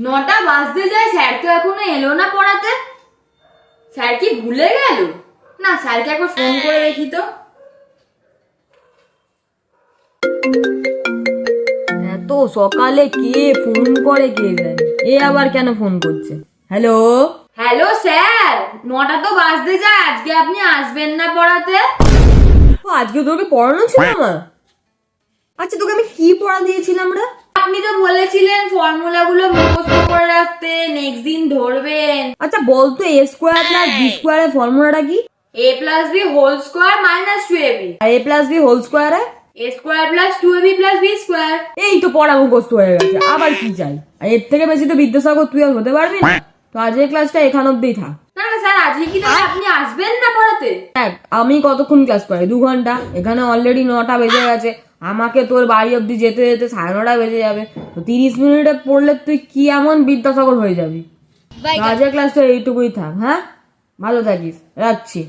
9টা বাজতে যায়, স্যার তো এখনো এলো না পড়াতে। স্যার কি ভুলে গেল? না, স্যারকে একবার ফোন করে দেখি তো। এত সকালে কে ফোন করে কে জানে? এ আবার কেন ফোন করছে? হ্যালো, হ্যালো স্যার, 9টা তো বাজতে যায়, আজকে আপনি আসবেন না পড়াতে? আজকে তোকে পড়ানো ছিল আমার? আচ্ছা, তোকে আমি কি পড়া দিয়েছিলাম রে? আপনি তো বলেছিলেন ফর্মুলাগুলো মুখস্থ করে রাখতে, নেক্সট দিন ধরবেন। আচ্ছা বলতো, এ স্কোয়ার প্লাস বি স্কোয়ারের ফর্মুলাটা কি? a plus B whole square minus 2ab। আর এ প্লাস বি হোল স্কোয়ারে? a square plus 2ab plus B square. এই তো পড়া মুখস্থ হয়ে গেছে, আবার কি চাই? আর এর থেকে বেশি তো বিদ্যাসাগর তুই আর হতে পারবি না। তো আজকের ক্লাসটা এখান অব্দিই থাক। না না স্যার, আজকে কি তাহলে আপনি আসবেন না পড়াতে? দেখ, আমি কতক্ষণ ক্লাস করাই? 2 ঘন্টা। এখানে অলরেডি 9টা বেজে গেছে। আমাকে তোর বাড়ি অব্দি যেতে যেতে 9:30 বেজে যাবে। তো 30 মিনিটে পড়লে তুই কি এমন বিদ্যাসাগর হয়ে যাবি? তো আজকের ক্লাসটা এইটুকুই থাক। হ্যাঁ, ভালো থাকিস, রাখছি।